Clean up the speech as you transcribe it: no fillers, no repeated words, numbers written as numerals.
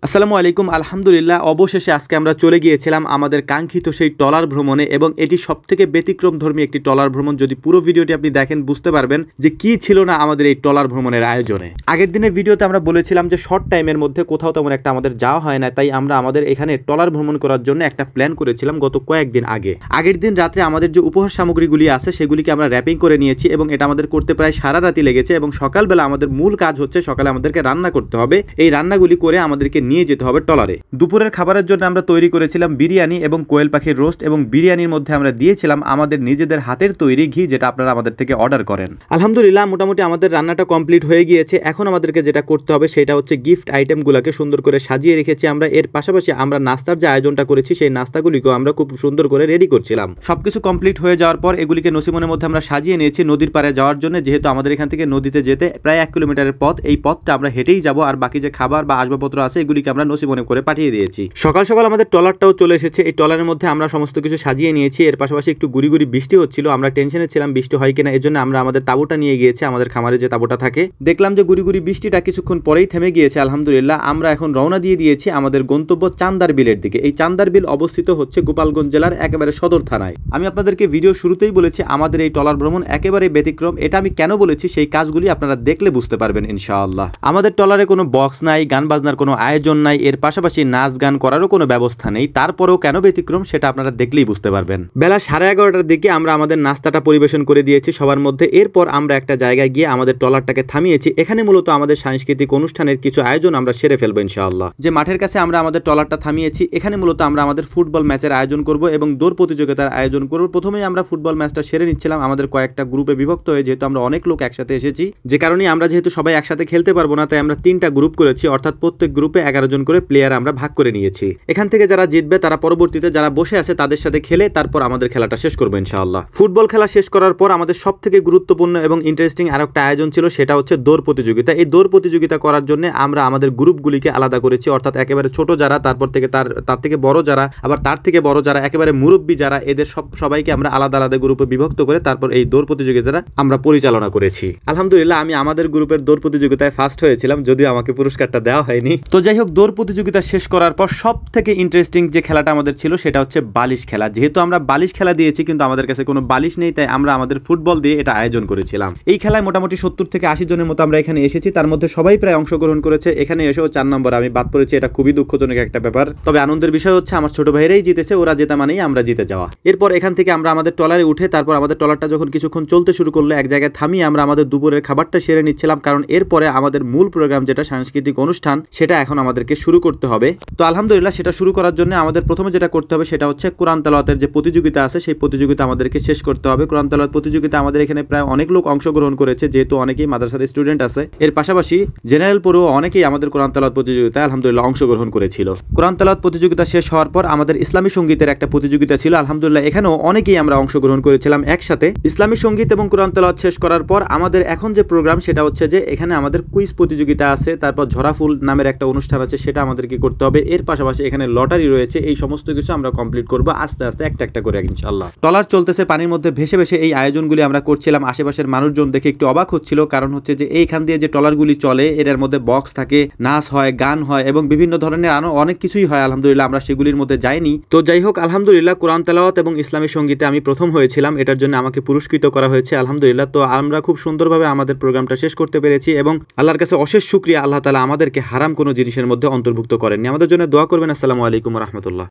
আসসালামু আলাইকুম। আলহামদুলিল্লাহ, অবশেষে আজকে আমরা চলে গিয়েছিলাম আমাদের কাঙ্ক্ষিত সেই ট্রলার ভ্রমণে এবং এটি সবথেকে ব্যতিক্রমধর্মী একটি ট্রলার ভ্রমণ। যদি পুরো ভিডিওটি আপনি দেখেন বুঝতে পারবেন যে কি ছিল না আমাদের এই ট্রলার ভ্রমণের আয়োজনে। আগের দিনের ভিডিওতে আমরা বলেছিলাম যে শর্ট টাইমের মধ্যে কোথাও তেমন একটা আমাদের যাওয়া হয় না, তাই আমরা আমাদের এখানে ট্রলার ভ্রমণ করার জন্য একটা প্ল্যান করেছিলাম গত কয়েকদিন আগে। আগের দিন রাত্রে আমাদের যে উপহার সামগ্রীগুলি আছে সেগুলিকে আমরা র্যাপিং করে নিয়েছি এবং এটা আমাদের করতে প্রায় সারা রাতি লেগেছে এবং সকালবেলা আমাদের মূল কাজ হচ্ছে সকালে আমাদেরকে রান্না করতে হবে। এই রান্নাগুলি করে আমাদেরকে নিয়ে যেতে হবে ট্রলারে। দুপুরের খাবারের জন্য আমরা তৈরি করেছিলাম বিরিয়ানি এবং কোয়েল পাখির রোস্ট, এবং বিরিয়ানির মধ্যে আমরা দিয়েছিলাম আমাদের নিজেদের হাতের তৈরি ঘি, যেটা আপনারা আমাদের থেকে অর্ডার করেন। আলহামদুলিল্লাহ, মোটামুটি আমাদের রান্নাটা কমপ্লিট হয়ে গিয়েছে। এখন আমাদেরকে যেটা করতে হবে সেটা হচ্ছে গিফট আইটেমগুলোকে সুন্দর করে সাজিয়ে রেখেছি আমরা। এর পাশাপাশি আমরা নাস্তার যে আয়োজনটা করেছি সেই নাস্তাগুলিকেও আমরা খুব সুন্দর করে রেডি করছিলাম। সবকিছু কমপ্লিট হয়ে যাওয়ার পর এগুলিকে নসিমনের মধ্যে আমরা সাজিয়ে নিয়েছি নদীর পাড়ে যাওয়ার জন্য, যেহেতু আমাদের এখান থেকে নদীতে যেতে প্রায় 1 কিলোমিটারের পথ। এই পথটা আমরা হেঁটেই যাব, আর বাকি যে খাবার বা আসবাবপত্র আছে এগুলিকে আমরা নসিমনে করে পাঠিয়ে দিয়েছি। সকাল সকাল আমাদের ট্রলারটাও চলে এসেছে। এই ট্রলারের মধ্যে আমরা সমস্ত কিছু সাজিয়ে নিয়েছি। এর পাশাপাশি একটু গুড়ি গুড়ি বৃষ্টি হচ্ছিল, আমরা টেনশনে ছিলাম বৃষ্টি হয় কিনা। এর জন্য আমরা আমাদের তাঁবুটা নিয়ে গিয়েছি, আমাদের খামারে যে তাঁবুটা থাকে। দেখলাম যে গুড়ি গুড়ি বৃষ্টিটা কিছুক্ষণ পরেই থেমে গিয়েছে। আলহামদুলিল্লাহ, আমরা এখন রওনা দিয়ে দিয়েছি আমাদের গন্তব্য চান্দার বিলের দিকে। এই চান্দার বিল অবস্থিত হচ্ছে গোপালগঞ্জ জেলার একেবারে সদর থানায়। আমি আপনাদেরকে ভিডিও শুরুতেই বলেছি আমাদের এই ট্রলার ভ্রমণ একেবারে ব্যতিক্রম। এটা আমি কেন বলেছি সেই কাজগুলি আপনারা দেখলে বুঝতে পারবেন ইনশাআল্লাহ। আমাদের ট্রলারে কোনো বক্স নাই, গান বাজনার কোনো আয়োজন নাই, এর পাশাপাশি নাচ গান করারও কোনো ব্যবস্থা নেই। তারপরেও কেন ব্যতিক্রম সেটা আপনারা দেখলেই বুঝতে পারবেন। বেলা 11:30টার দিকে আমরা আমাদের নাস্তাটা পরিবেশন করে দিয়েছি সবার মধ্যে। এরপর আমরা একটা জায়গায় গিয়ে আমাদের ট্রলারটাকে থামিয়েছি। এখানে মূলত আমাদের সাংস্কৃতিক অনুষ্ঠানের কিছু আয়োজন আমরা সেরে ফেলবো ইনশাআল্লাহ। যে মাঠের কাছে আমরা আমাদের ট্রলারটা থামিয়েছি, এখানে মূলত আমরা আমাদের ফুটবল ম্যাচের আয়োজন করব এবং দৌড় প্রতিযোগিতার আয়োজন করব। প্রথমেই আমরা ফুটবল ম্যাচটা সেরে নিচ্ছিলাম আমাদের কয়েকটা গ্রুপে বিভক্ত হয়ে, যেহেতু আমরা অনেক লোক একসাথে এসেছি। যে কারণে আমরা যেহেতু সবাই একসাথে খেলতে পারবো না, তাই আমরা 3টা গ্রুপ করেছি, অর্থাৎ প্রত্যেক গ্রুপে 11 জন করে প্লেয়ার আমরা ভাগ করে নিয়েছি। এখান থেকে যারা জিতবে তারা পরবর্তীতে যারা বসে আছে তাদের সাথে খেলে তারপর আমাদের খেলাটা শেষ করবো ইনশাআল্লাহ। ফুটবল খেলা শেষ করার পর আমাদের সবথেকে গুরুত্বপূর্ণ এবং ইন্টারেস্টিং আরেকটা আয়োজন ছিল, সেটা হচ্ছে দৌড় প্রতিযোগিতা। এই দৌড় প্রতিযোগিতা করার জন্য আমরা আমাদের গ্রুপগুলিকে আলাদা করেছি, অর্থাৎ একেবারে ছোট যারা, তারপর থেকে তার থেকে বড় যারা, আবার তার থেকে বড় যারা, একেবারে মুরব্বী যারা, এদের সবাইকে আমরা আলাদা আলাদা গ্রুপে বিভক্ত করে তারপর এই দৌড় প্রতিযোগিতাটা আমরা পরিচালনা করেছি। আলহামদুলিল্লাহ, আমি আমাদের গ্রুপের দৌড় প্রতিযোগিতায় ফার্স্ট হয়েছিলাম, যদিও আমাকে পুরস্কারটা দেওয়া হয়নি। তো যাই হোক, দৌড় প্রতিযোগিতা শেষ করার পর সব থেকে ইন্টারেস্টিং যে খেলাটা আমাদের ছিল সেটা হচ্ছে বালিশ খেলা। যেহেতু আমরা বালিশ খেলা দিয়েছি কিন্তু আমাদের কাছে কোনো বালিশ নেই, তাই আমরা আমাদের ফুটবল দিয়ে এটা আয়োজন করেছিলাম। এই খেলায় মোটামুটি 70 থেকে 80 জনের মতো আমরা এখানে এসেছি, তার মধ্যে সবাই প্রায় অংশগ্রহণ করেছে। এখানে এসেও 4 নম্বর আমি বাদ পড়েছি, এটা খুবই দুঃখজনক একটা ব্যাপার। তবে আনন্দের বিষয় হচ্ছে আমার ছোট ভাইরাই জিতেছে, ওরা জেতা মানেই আমরা জিতে যাওয়া। এরপর এখান থেকে আমরা আমাদের ট্রলারে উঠে তারপর আমাদের ট্রলারটা যখন কিছুক্ষণ চলতে শুরু করলো, এক জায়গায় থামিয়ে আমরা আমাদের দুপুরের খাবারটা সেরে নিচ্ছিলাম, কারণ এরপরে আমাদের মূল প্রোগ্রাম যেটা সাংস্কৃতিক অনুষ্ঠান সেটা এখন আমাদেরকে শুরু করতে হবে। তো আলহামদুলিল্লাহ, সেটা শুরু করার জন্য আমাদের প্রথমে যেটা করতে হবে সেটা হচ্ছে কোরআন তেলাওয়াতের যে প্রতিযোগিতা আছে সেই প্রতিযোগিতা আমাদেরকে শেষ করতে হবে। কোরআন তেলাওয়াত প্রতিযোগিতা আমাদের এখানে প্রায় অনেক লোক অংশগ্রহণ করেছে, যেহেতু অনেকেই মাদ্রাসার স্টুডেন্ট আছে। এর পাশাপাশি জেনারেল পড়ুয়া অনেকেই আমাদের কোরআন তেলাওয়াত প্রতিযোগিতায় আলহামদুলিল্লাহ অংশগ্রহণ করেছিল। কোরআন তেলাওয়াত প্রতিযোগিতা শেষ হওয়ার পর আমাদের ইসলামী সঙ্গীতের একটা প্রতিযোগিতা ছিল। আলহামদুলিল্লাহ, এখানেও অনেকেই আমরা অংশগ্রহণ করেছিলাম একসাথে। ইসলামী সঙ্গীত এবং কোরআন তেলাওয়াত শেষ করার পর আমাদের এখন যে প্রোগ্রাম সেটা হচ্ছে যে এখানে আমাদের কুইজ প্রতিযোগিতা আছে, তারপর ঝরাফুল নামের একটা অনুষ্ঠান আছে, সেটা আমাদেরকে করতে হবে। এর পাশাপাশি এখানে লটারি রয়েছে। এই সমস্ত কিছু আমরা কমপ্লিট করবো আস্তে আস্তে একটা একটা করে ইনশাআল্লাহ। ট্রলার চলতেছে, পানির মধ্যে ভেসে ভেসে এই আয়োজনগুলি আমরা করছিলাম। আশেপাশের মানুষজন দেখে একটু অবাক হচ্ছিল, কারণ হচ্ছে যে এইখান দিয়ে যে ট্রলারগুলি চলে এটার মধ্যে বক্স থাকে, নাচ হয়, গান হয় এবং বিভিন্ন ধরনের আরো অনেক কিছুই হয়। আলহামদুলিল্লাহ, আমরা সেগুলির মধ্যে যাইনি। তো যাই হোক, আলহামদুলিল্লাহ, কোরআন তেলাওয়াত এবং ইসলামী সঙ্গীতে আমি প্রথম হয়েছিলাম, এটার জন্য আমাকে পুরস্কৃত করা হয়েছে আলহামদুলিল্লাহ। তো আমরা খুব সুন্দরভাবে আমাদের প্রোগ্রামটা শেষ করতে পেরেছি এবং আল্লাহর কাছে অশেষ শুকরিয়া, আল্লাহ তাআলা আমাদেরকে হারাম কোনো জিনিসের মধ্যে অন্তর্ভুক্ত করেননি। আমাদের জন্য দোয়া করবেন। আসসালামু আলাইকুম ওয়া রাহমাতুল্লাহ।